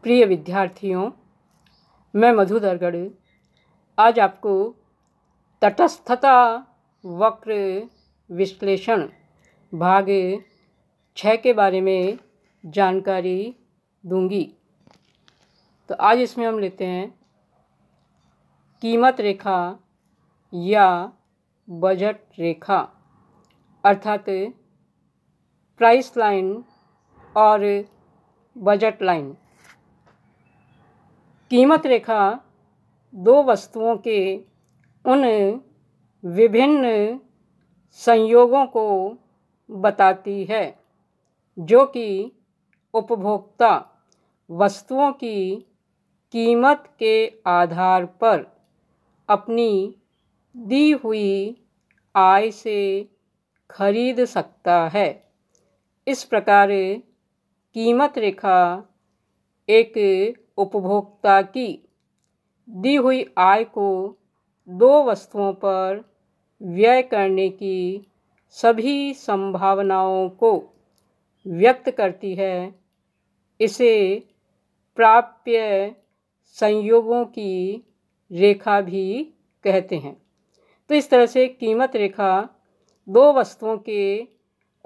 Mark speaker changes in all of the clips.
Speaker 1: प्रिय विद्यार्थियों, मैं मधु दरगढ़ आज आपको तटस्थता वक्र विश्लेषण भाग 6 के बारे में जानकारी दूंगी। तो आज इसमें हम लेते हैं कीमत रेखा या बजट रेखा अर्थात प्राइस लाइन और बजट लाइन। कीमत रेखा दो वस्तुओं के उन विभिन्न संयोगों को बताती है जो कि उपभोक्ता वस्तुओं की कीमत के आधार पर अपनी दी हुई आय से खरीद सकता है। इस प्रकार कीमत रेखा एक उपभोक्ता की दी हुई आय को दो वस्तुओं पर व्यय करने की सभी संभावनाओं को व्यक्त करती है। इसे प्राप्य संयोगों की रेखा भी कहते हैं। तो इस तरह से कीमत रेखा दो वस्तुओं के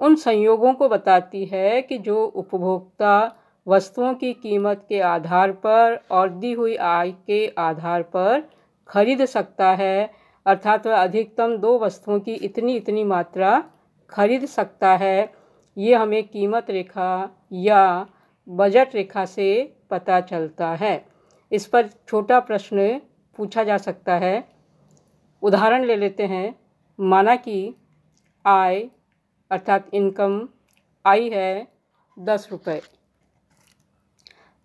Speaker 1: उन संयोगों को बताती है कि जो उपभोक्ता वस्तुओं की कीमत के आधार पर और दी हुई आय के आधार पर खरीद सकता है, अर्थात वह अधिकतम दो वस्तुओं की इतनी इतनी मात्रा खरीद सकता है। ये हमें कीमत रेखा या बजट रेखा से पता चलता है। इस पर छोटा प्रश्न पूछा जा सकता है। उदाहरण ले लेते हैं। माना कि आय अर्थात इनकम आई है 10 रुपये।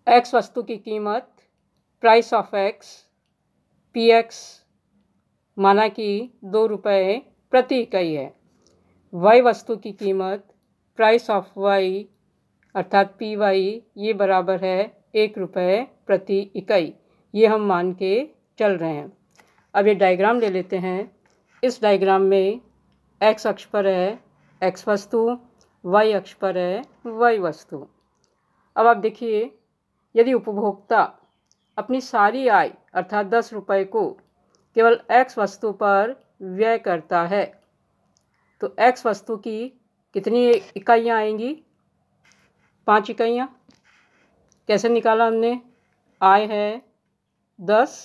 Speaker 1: एक्स वस्तु की कीमत price of x P x माना कि 2 रुपये प्रति इकाई है। वाई वस्तु की कीमत प्राइस ऑफ वाई अर्थात पी वाई ये बराबर है 1 रुपये प्रति इकाई। ये हम मान के चल रहे हैं। अब ये डायग्राम ले लेते हैं। इस डायग्राम में एक्स अक्ष पर है एक्स वस्तु, वाई अक्ष पर है वाई वस्तु। अब आप देखिए, यदि उपभोक्ता अपनी सारी आय अर्थात 10 रुपये को केवल एक्स वस्तु पर व्यय करता है तो एक्स वस्तु की कितनी इकाइयाँ आएंगी? 5 इकाइयाँ। कैसे निकाला हमने? आय है 10,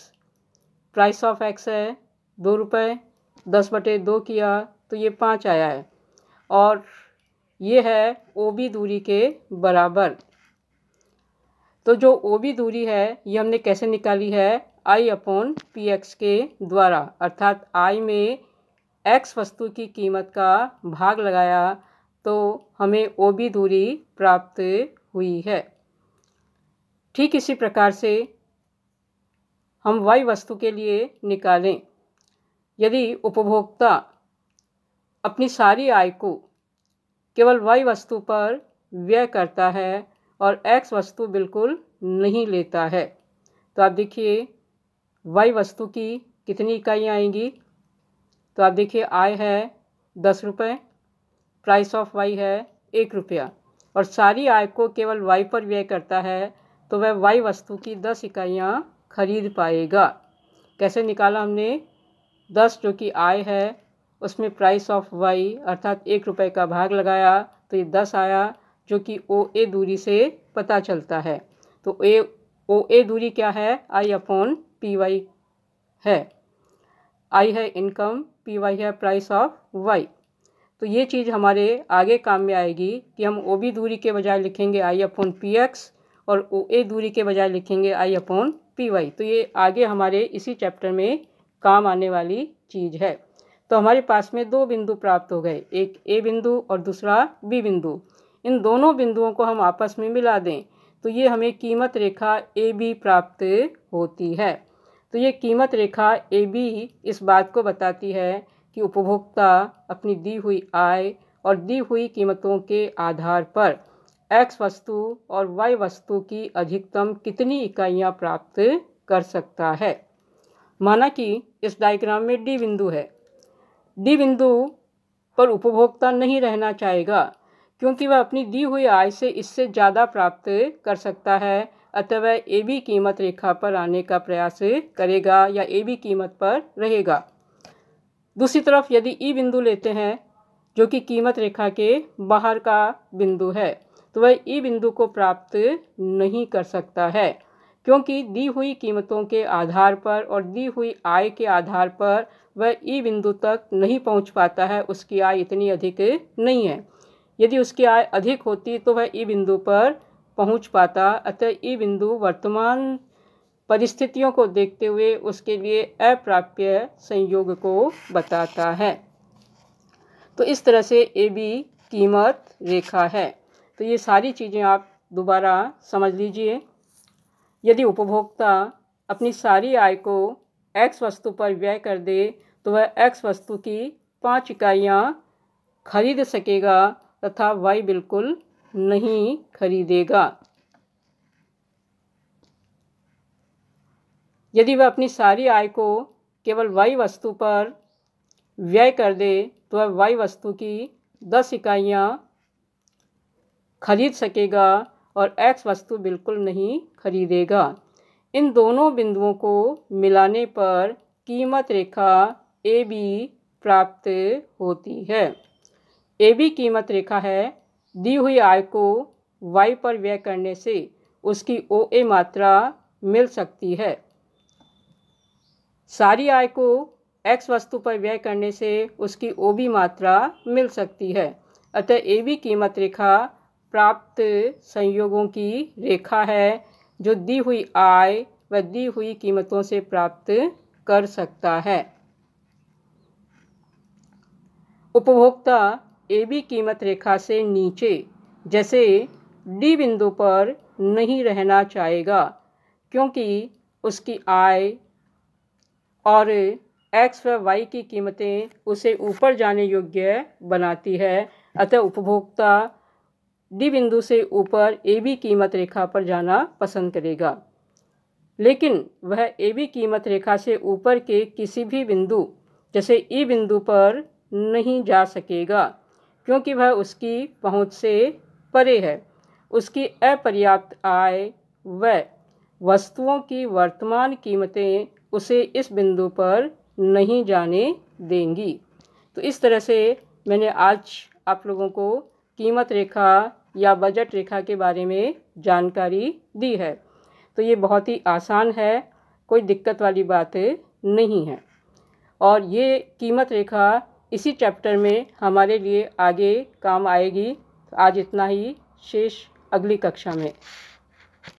Speaker 1: प्राइस ऑफ एक्स है 2 रुपये, 10/2 किया तो ये 5 आया है और ये है ओ बी दूरी के बराबर। तो जो ओ बी दूरी है ये हमने कैसे निकाली है? I/Px के द्वारा, अर्थात I में x वस्तु की कीमत का भाग लगाया तो हमें ओ बी दूरी प्राप्त हुई है। ठीक इसी प्रकार से हम y वस्तु के लिए निकालें। यदि उपभोक्ता अपनी सारी आय को केवल y वस्तु पर व्यय करता है और x वस्तु बिल्कुल नहीं लेता है तो आप देखिए y वस्तु की कितनी इकाइयाँ आएंगी? तो आप देखिए आय है 10 रुपये, प्राइस ऑफ y है 1 रुपया और सारी आय को केवल y पर व्यय करता है तो वह y वस्तु की 10 इकाइयाँ खरीद पाएगा। कैसे निकाला हमने? 10 जो कि आय है उसमें प्राइस ऑफ y अर्थात 1 रुपये का भाग लगाया तो ये 10 आया जो कि ओ ए दूरी से पता चलता है। तो ओ ए दूरी क्या है? I/Py है। I है इनकम, Py है प्राइस ऑफ y। तो ये चीज़ हमारे आगे काम में आएगी कि हम ओ बी दूरी के बजाय लिखेंगे I/Px और ओ ए दूरी के बजाय लिखेंगे I/Py। तो ये आगे हमारे इसी चैप्टर में काम आने वाली चीज़ है। तो हमारे पास में दो बिंदु प्राप्त हो गए, एक ए बिंदु और दूसरा बी बिंदु। इन दोनों बिंदुओं को हम आपस में मिला दें तो ये हमें कीमत रेखा ए बी प्राप्त होती है। तो ये कीमत रेखा ए बी इस बात को बताती है कि उपभोक्ता अपनी दी हुई आय और दी हुई कीमतों के आधार पर एक्स वस्तु और वाई वस्तु की अधिकतम कितनी इकाइयाँ प्राप्त कर सकता है। माना कि इस डायग्राम में डी बिंदु है। डी बिंदु पर उपभोक्ता नहीं रहना चाहेगा क्योंकि वह अपनी दी हुई आय से इससे ज़्यादा प्राप्त कर सकता है, अतः वह ए बी कीमत रेखा पर आने का प्रयास करेगा या ए बी कीमत पर रहेगा। दूसरी तरफ यदि ई बिंदु लेते हैं जो कि कीमत रेखा के बाहर का बिंदु है, तो वह ई बिंदु को प्राप्त नहीं कर सकता है, क्योंकि दी हुई कीमतों के आधार पर और दी हुई आय के आधार पर वह ई बिंदु तक नहीं पहुंच पाता है। उसकी आय इतनी अधिक नहीं है। यदि उसकी आय अधिक होती तो वह ई बिंदु पर पहुंच पाता। अतः ई बिंदु वर्तमान परिस्थितियों को देखते हुए उसके लिए अप्राप्य संयोग को बताता है। तो इस तरह से ए बी कीमत रेखा है। तो ये सारी चीज़ें आप दोबारा समझ लीजिए। यदि उपभोक्ता अपनी सारी आय को एक्स वस्तु पर व्यय कर दे तो वह एक्स वस्तु की 5 इकाइयाँ खरीद सकेगा तथा वाई बिल्कुल नहीं खरीदेगा। यदि वह अपनी सारी आय को केवल वाई वस्तु पर व्यय कर दे तो वह वाई वस्तु की 10 इकाइयाँ खरीद सकेगा और एक्स वस्तु बिल्कुल नहीं खरीदेगा। इन दोनों बिंदुओं को मिलाने पर कीमत रेखा ए बी प्राप्त होती है। ए बी कीमत रेखा है दी हुई आय को वाई पर व्यय करने से उसकी ओ ए मात्रा मिल सकती है। सारी आय को एक्स वस्तु पर व्यय करने से उसकी ओ बी मात्रा मिल सकती है। अतः ए बी कीमत रेखा प्राप्त संयोगों की रेखा है जो दी हुई आय व दी हुई कीमतों से प्राप्त कर सकता है। उपभोक्ता ए बी कीमत रेखा से नीचे जैसे डी बिंदु पर नहीं रहना चाहेगा, क्योंकि उसकी आय और एक्स व वाई की कीमतें उसे ऊपर जाने योग्य बनाती है। अतः उपभोक्ता डी बिंदु से ऊपर ए बी कीमत रेखा पर जाना पसंद करेगा, लेकिन वह ए बी कीमत रेखा से ऊपर के किसी भी बिंदु जैसे ई बिंदु पर नहीं जा सकेगा, क्योंकि वह उसकी पहुंच से परे है। उसकी अपर्याप्त आय व वस्तुओं की वर्तमान कीमतें उसे इस बिंदु पर नहीं जाने देंगी। तो इस तरह से मैंने आज आप लोगों को कीमत रेखा या बजट रेखा के बारे में जानकारी दी है। तो ये बहुत ही आसान है, कोई दिक्कत वाली बात नहीं है। और ये कीमत रेखा इसी चैप्टर में हमारे लिए आगे काम आएगी। आज इतना ही, शेष अगली कक्षा में।